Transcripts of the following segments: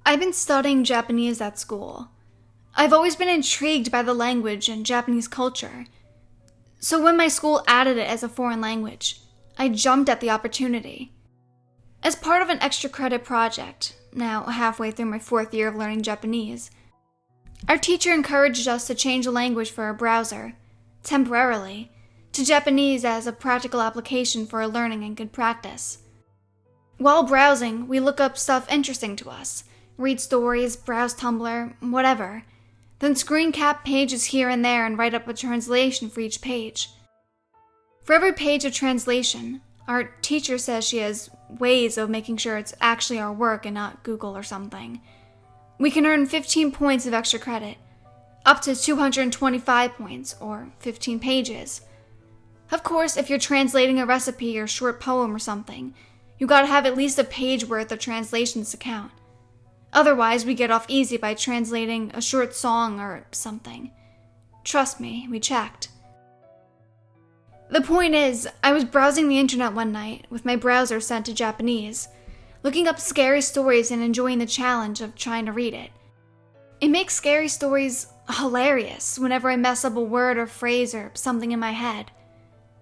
I've been studying Japanese at school. I've always been intrigued by the language and Japanese culture. So when my school added it as a foreign language, I jumped at the opportunity. As part of an extra credit project, now halfway through my 4th year of learning Japanese, our teacher encouraged us to change the language for our browser, temporarily, to Japanese as a practical application for our learning and good practice. While browsing, we look up stuff interesting to us, read stories, browse Tumblr, whatever, then screen cap pages here and there and write up a translation for each page. For every page of translation, our teacher says she has ways of making sure it's actually our work and not Google or something. We can earn 15 points of extra credit, up to 225 points, or 15 pages. Of course, if you're translating a recipe or short poem or something, you gotta have at least a page worth of translations to count. Otherwise, we get off easy by translating a short song or something. Trust me, we checked. The point is, I was browsing the internet one night with my browser set to Japanese, looking up scary stories and enjoying the challenge of trying to read it. It makes scary stories hilarious whenever I mess up a word or phrase or something in my head.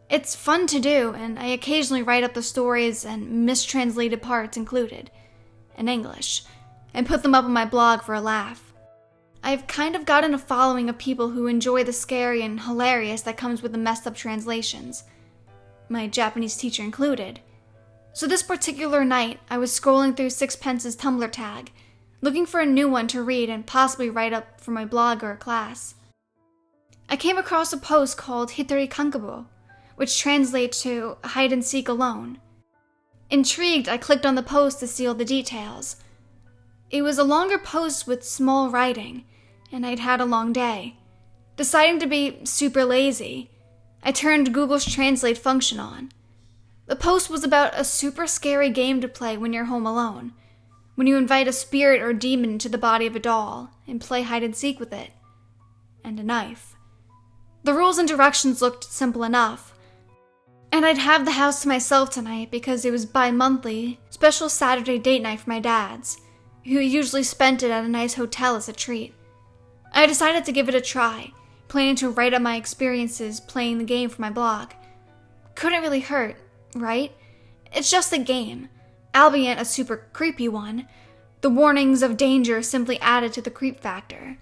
It's fun to do, and I occasionally write up the stories and mistranslated parts included, in English, and put them up on my blog for a laugh. I've kind of gotten a following of people who enjoy the scary and hilarious that comes with the messed up translations, my Japanese teacher included. So this particular night, I was scrolling through Sixpence's Tumblr tag, looking for a new one to read and possibly write up for my blog or a class. I came across a post called Hitori Kankabo, which translates to hide and seek alone. Intrigued, I clicked on the post to see all the details. It was a longer post with small writing, and I'd had a long day. Deciding to be super lazy, I turned Google's Translate function on. The post was about a super scary game to play when you're home alone, when you invite a spirit or demon into the body of a doll and play hide and seek with it, and a knife. The rules and directions looked simple enough, and I'd have the house to myself tonight because it was bi-monthly special Saturday date night for my dad's, who usually spent it at a nice hotel as a treat. I decided to give it a try, planning to write up my experiences playing the game for my blog. Couldn't really hurt, right? It's just a game, albeit a super creepy one. The warnings of danger simply added to the creep factor.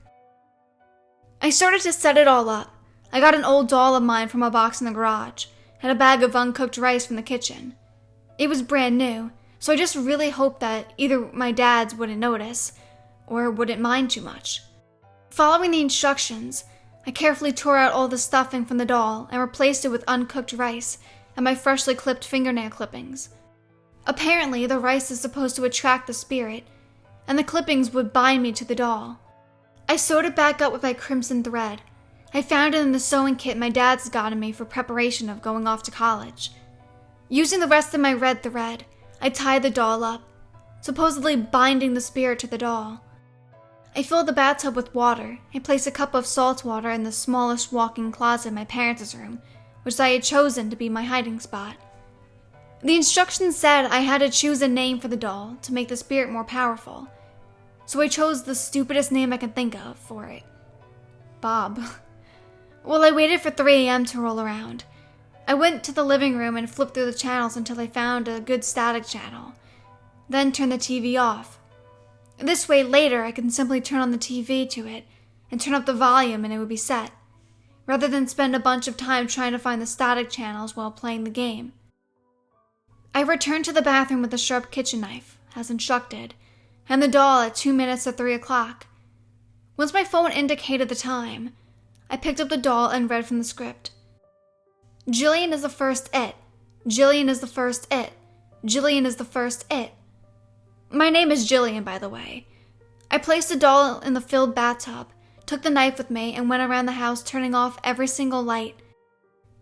I started to set it all up. I got an old doll of mine from a box in the garage, and a bag of uncooked rice from the kitchen. It was brand new, so I just really hoped that either my dads wouldn't notice, or wouldn't mind too much. Following the instructions, I carefully tore out all the stuffing from the doll and replaced it with uncooked rice and my freshly clipped fingernail clippings. Apparently, the rice is supposed to attract the spirit, and the clippings would bind me to the doll. I sewed it back up with my crimson thread. I found it in the sewing kit my dad's gotten me for preparation of going off to college. Using the rest of my red thread, I tied the doll up, supposedly binding the spirit to the doll. I filled the bathtub with water and placed a cup of salt water in the smallest walk-in closet in my parents' room, which I had chosen to be my hiding spot. The instructions said I had to choose a name for the doll to make the spirit more powerful, so I chose the stupidest name I could think of for it. Bob. Well, I waited for 3 a.m. to roll around. I went to the living room and flipped through the channels until I found a good static channel, then turned the TV off. This way, later, I can simply turn on the TV to it and turn up the volume and it would be set, rather than spend a bunch of time trying to find the static channels while playing the game. I returned to the bathroom with a sharp kitchen knife, as instructed, and the doll at 2 minutes to 3 o'clock. Once my phone indicated the time, I picked up the doll and read from the script. Jillian is the first it. Jillian is the first it. Jillian is the first it. My name is Jillian, by the way. I placed the doll in the filled bathtub, took the knife with me, and went around the house turning off every single light,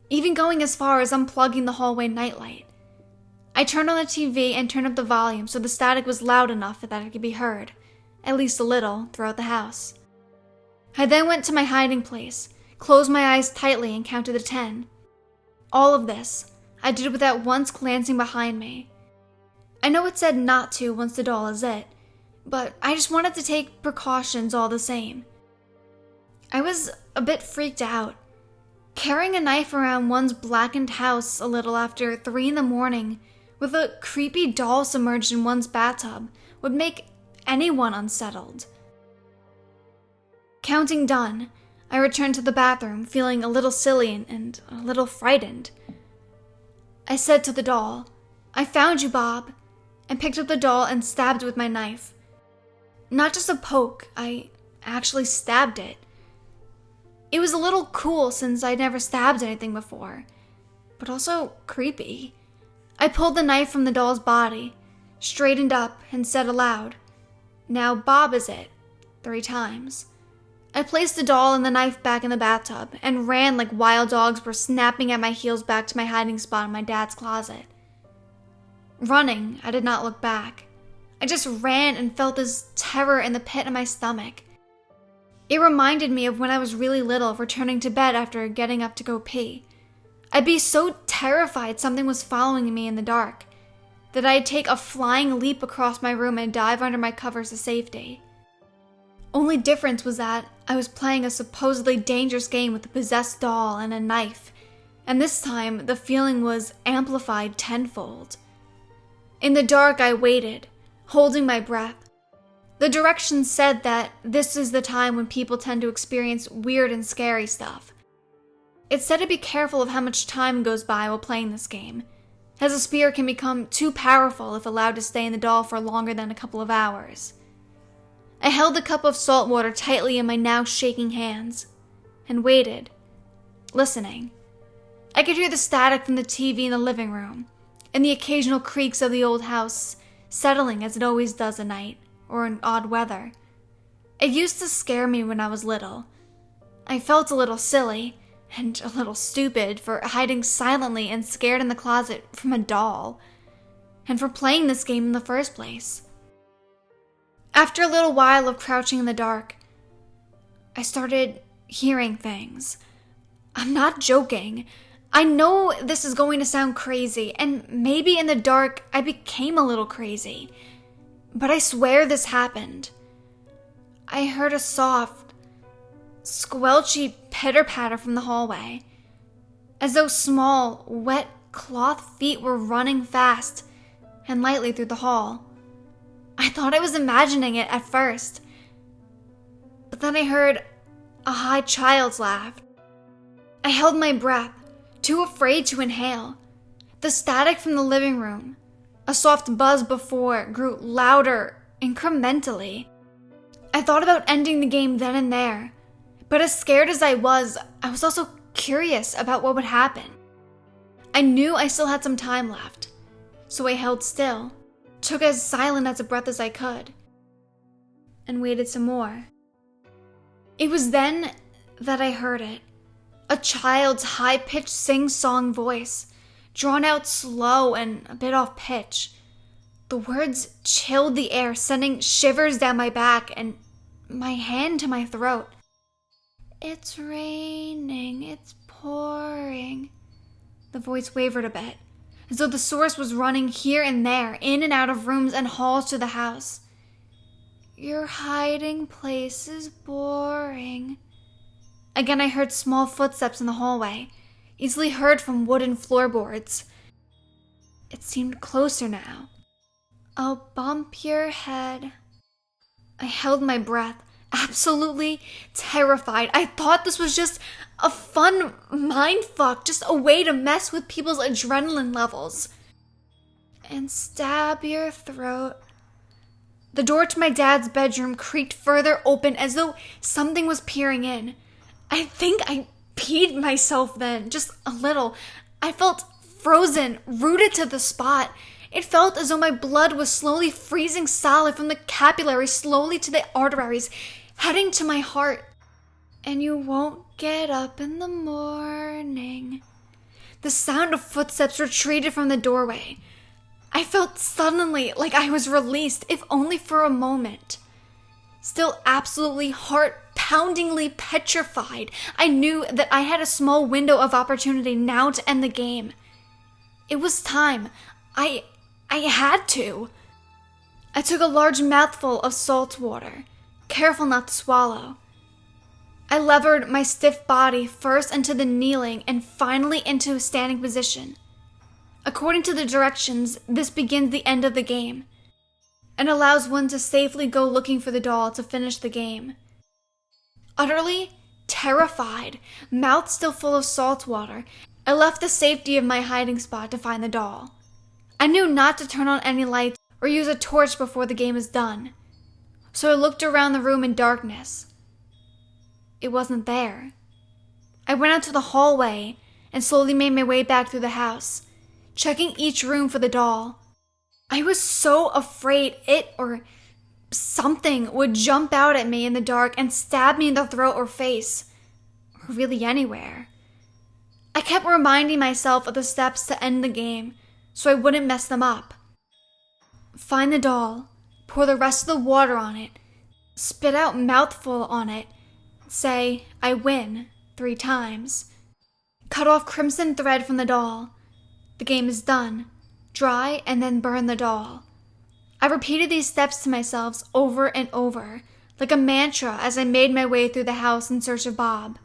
even going as far as unplugging the hallway nightlight. I turned on the TV and turned up the volume so the static was loud enough that it could be heard, at least a little, throughout the house. I then went to my hiding place, closed my eyes tightly, and counted to 10. All of this I did without once glancing behind me. I know it said not to once the doll is it, but I just wanted to take precautions all the same. I was a bit freaked out. Carrying a knife around one's blackened house a little after 3 a.m. with a creepy doll submerged in one's bathtub would make anyone unsettled. Counting done, I returned to the bathroom, feeling a little silly and a little frightened. I said to the doll, "I found you, Bob," and picked up the doll and stabbed it with my knife. Not just a poke, I actually stabbed it. It was a little cool since I'd never stabbed anything before, but also creepy. I pulled the knife from the doll's body, straightened up, and said aloud, "Now Bob is it," 3 times. I placed the doll and the knife back in the bathtub and ran like wild dogs were snapping at my heels back to my hiding spot in my dad's closet. Running, I did not look back. I just ran and felt this terror in the pit of my stomach. It reminded me of when I was really little, returning to bed after getting up to go pee. I'd be so terrified something was following me in the dark that I'd take a flying leap across my room and dive under my covers to safety. Only difference was that I was playing a supposedly dangerous game with a possessed doll and a knife, and this time the feeling was amplified tenfold. In the dark, I waited, holding my breath. The directions said that this is the time when people tend to experience weird and scary stuff. It said to be careful of how much time goes by while playing this game, as a spirit can become too powerful if allowed to stay in the doll for longer than a couple of hours. I held the cup of salt water tightly in my now shaking hands and waited, listening. I could hear the static from the TV in the living room and the occasional creaks of the old house settling as it always does at night or in odd weather. It used to scare me when I was little. I felt a little silly and a little stupid for hiding silently and scared in the closet from a doll, and for playing this game in the first place. After a little while of crouching in the dark, I started hearing things. I'm not joking. I know this is going to sound crazy, and maybe in the dark I became a little crazy, but I swear this happened. I heard a soft, squelchy pitter-patter from the hallway, as though small, wet cloth feet were running fast and lightly through the hall. I thought I was imagining it at first, but then I heard a high child's laugh. I held my breath, too afraid to inhale. The static from the living room, a soft buzz before, grew louder incrementally. I thought about ending the game then and there, but as scared as I was also curious about what would happen. I knew I still had some time left, so I held still, took as silent as a breath as I could, and waited some more. It was then that I heard it. A child's high-pitched sing-song voice, drawn out slow and a bit off pitch. The words chilled the air, sending shivers down my back and my hand to my throat. "It's raining, it's pouring." The voice wavered a bit, as though the source was running here and there, in and out of rooms and halls to the house. "Your hiding place is boring." Again, I heard small footsteps in the hallway, easily heard from wooden floorboards. It seemed closer now. "I'll bump your head." I held my breath, absolutely terrified. I thought this was just a fun mindfuck, just a way to mess with people's adrenaline levels. "And stab your throat." The door to my dad's bedroom creaked further open as though something was peering in. I think I peed myself then, just a little. I felt frozen, rooted to the spot. It felt as though my blood was slowly freezing solid from the capillaries slowly to the arteries, heading to my heart. "And you won't get up in the morning." The sound of footsteps retreated from the doorway. I felt suddenly like I was released, if only for a moment. Still absolutely heart-poundingly petrified, I knew that I had a small window of opportunity now to end the game. It was time. I had to. I took a large mouthful of salt water, careful not to swallow. I levered my stiff body first into the kneeling and finally into a standing position. According to the directions, this begins the end of the game and allows one to safely go looking for the doll to finish the game. Utterly terrified, mouth still full of salt water, I left the safety of my hiding spot to find the doll. I knew not to turn on any lights or use a torch before the game is done, so I looked around the room in darkness. It wasn't there. I went out to the hallway and slowly made my way back through the house, checking each room for the doll. I was so afraid it or something would jump out at me in the dark and stab me in the throat or face, or really anywhere. I kept reminding myself of the steps to end the game so I wouldn't mess them up. Find the doll, pour the rest of the water on it, spit out mouthful on it, say, "I win," 3 times. Cut off crimson thread from the doll. The game is done. Dry and then burn the doll. I repeated these steps to myself over and over, like a mantra as I made my way through the house in search of Bob.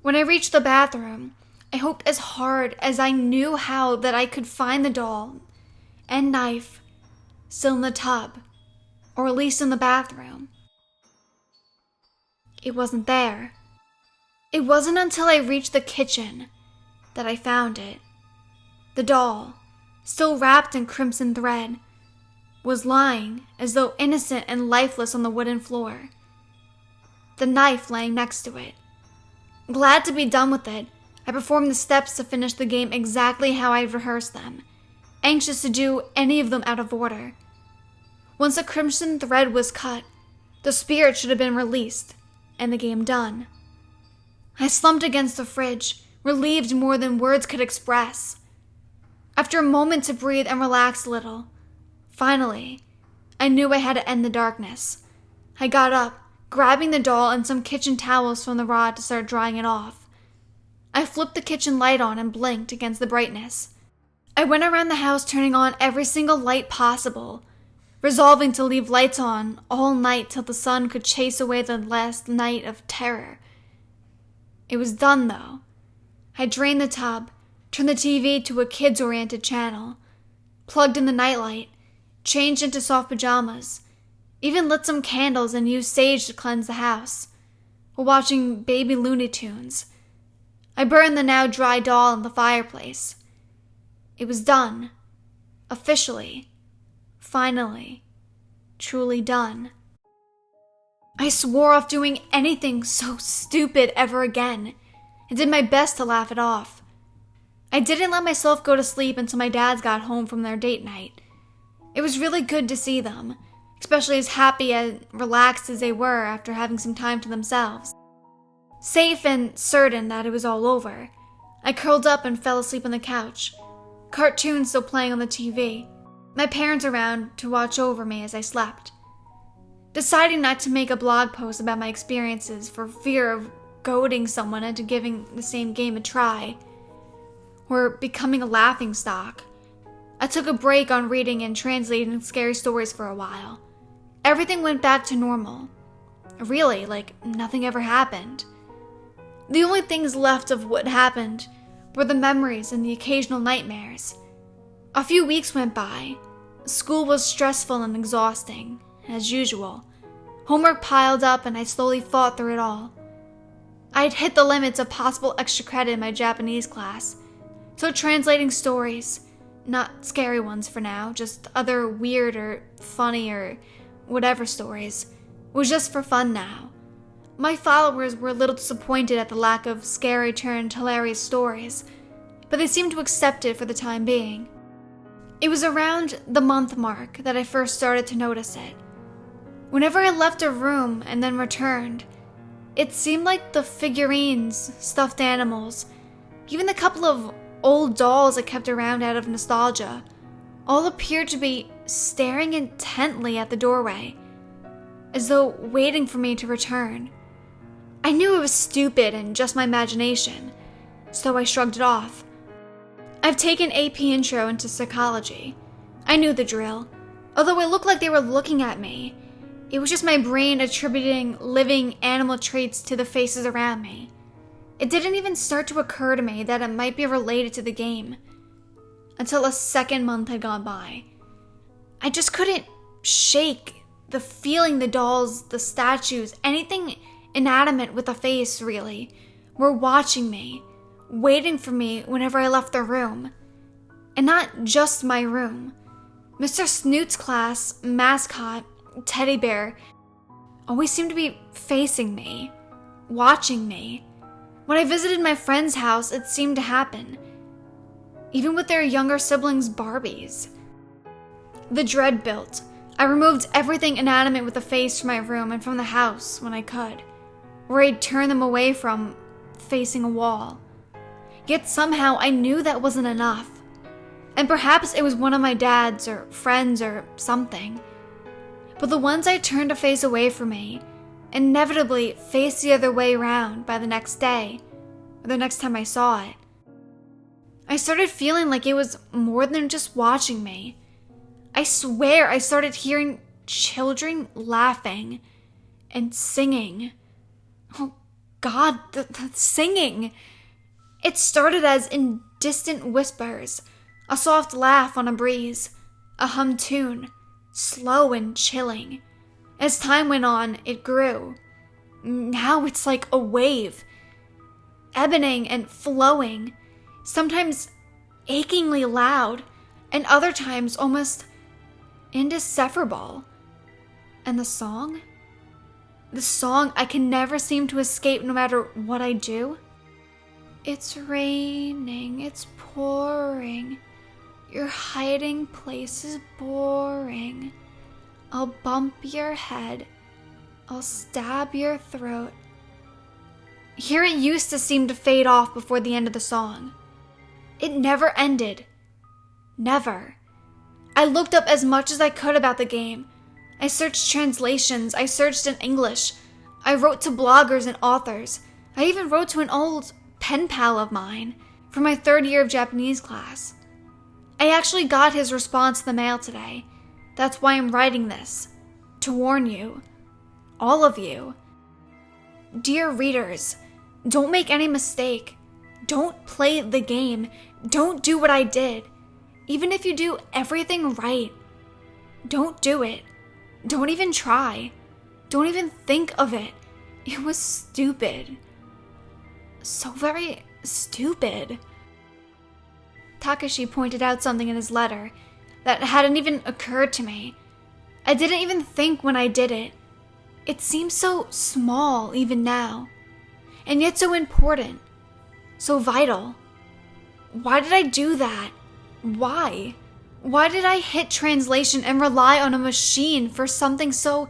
When I reached the bathroom, I hoped as hard as I knew how that I could find the doll and knife still in the tub, or at least in the bathroom. It wasn't there. It wasn't until I reached the kitchen that I found it. The doll, still wrapped in crimson thread, was lying as though innocent and lifeless on the wooden floor. The knife laying next to it. Glad to be done with it, I performed the steps to finish the game exactly how I'd rehearsed them, anxious to do any of them out of order. Once the crimson thread was cut, the spirit should have been released, and the game done. I slumped against the fridge, relieved more than words could express. After a moment to breathe and relax a little, finally, I knew I had to end the darkness. I got up, grabbing the doll and some kitchen towels from the rod to start drying it off. I flipped the kitchen light on and blinked against the brightness. I went around the house turning on every single light possible, resolving to leave lights on all night till the sun could chase away the last night of terror. It was done, though. I drained the tub, turned the TV to a kids-oriented channel, plugged in the nightlight, changed into soft pajamas, even lit some candles and used sage to cleanse the house, while watching baby Looney Tunes. I burned the now dry doll in the fireplace. It was done. Officially. Finally. Truly done. I swore off doing anything so stupid ever again, and did my best to laugh it off. I didn't let myself go to sleep until my dads got home from their date night. It was really good to see them, especially as happy and relaxed as they were after having some time to themselves. Safe and certain that it was all over, I curled up and fell asleep on the couch, cartoons still playing on the TV, my parents around to watch over me as I slept. Deciding not to make a blog post about my experiences for fear of goading someone into giving the same game a try, or becoming a laughingstock, I took a break on reading and translating scary stories for a while. Everything went back to normal. Really, like nothing ever happened. The only things left of what happened were the memories and the occasional nightmares. A few weeks went by. School was stressful and exhausting, as usual. Homework piled up and I slowly fought through it all. I had hit the limits of possible extra credit in my Japanese class, so translating stories, not scary ones for now, just other weird or funny or whatever stories, was just for fun now. My followers were a little disappointed at the lack of scary turned hilarious stories, but they seemed to accept it for the time being. It was around the month mark that I first started to notice it. Whenever I left a room and then returned, it seemed like the figurines, stuffed animals, even the couple of old dolls I kept around out of nostalgia, all appeared to be staring intently at the doorway, as though waiting for me to return. I knew it was stupid and just my imagination, so I shrugged it off. I've taken AP Intro into psychology. I knew the drill. Although it looked like they were looking at me, it was just my brain attributing living animal traits to the faces around me. It didn't even start to occur to me that it might be related to the game until a second month had gone by. I just couldn't shake the feeling the dolls, the statues, anything inanimate with a face, really, were watching me, waiting for me whenever I left the room. And not just my room. Mr. Snoot's class, mascot, teddy bear, always seemed to be facing me, watching me. When I visited my friend's house, it seemed to happen. Even with their younger siblings' Barbies. The dread built. I removed everything inanimate with a face from my room and from the house when I could, or I'd turn them away from facing a wall. Yet somehow I knew that wasn't enough. And perhaps it was one of my dad's or friends or something. But the ones I turned to face away from me inevitably faced the other way around by the next day, or the next time I saw it. I started feeling like it was more than just watching me. I swear I started hearing children laughing and singing. Oh God, the singing! It started as in distant whispers, a soft laugh on a breeze, a hum tune, slow and chilling. As time went on, it grew. Now it's like a wave, ebboning and flowing, sometimes achingly loud, and other times almost indecipherable. And the song? The song I can never seem to escape no matter what I do. It's raining, it's pouring, your hiding place is boring. I'll bump your head, I'll stab your throat. Here it used to seem to fade off before the end of the song. It never ended. Never. I looked up as much as I could about the game. I searched translations, I searched in English. I wrote to bloggers and authors. I even wrote to an old pen pal of mine from my third year of Japanese class. I actually got his response in the mail today. That's why I'm writing this. To warn you. All of you. Dear readers, don't make any mistake. Don't play the game. Don't do what I did. Even if you do everything right. Don't do it. Don't even try. Don't even think of it. It was stupid. So very stupid. Takashi pointed out something in his letter that hadn't even occurred to me. I didn't even think when I did it. It seems so small even now, and yet so important, so vital. Why did I do that? Why? Why did I hit translation and rely on a machine for something so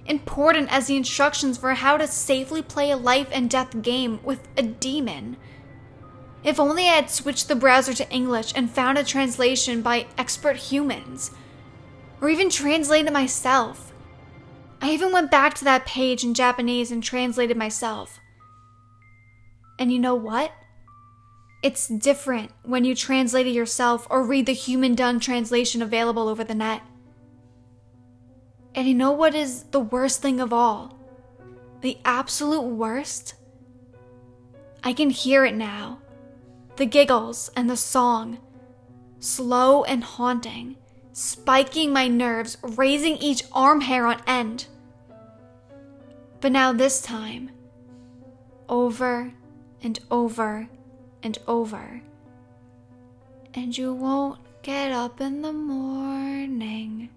important as the instructions for how to safely play a life and death game with a demon? If only I had switched the browser to English and found a translation by expert humans, or even translated myself. I even went back to that page in Japanese and translated myself. And you know what? It's different when you translate it yourself or read the human-done translation available over the net. And you know what is the worst thing of all? The absolute worst? I can hear it now. The giggles and the song. Slow and haunting. Spiking my nerves, raising each arm hair on end. But now this time, over and over and over. And you won't get up in the morning.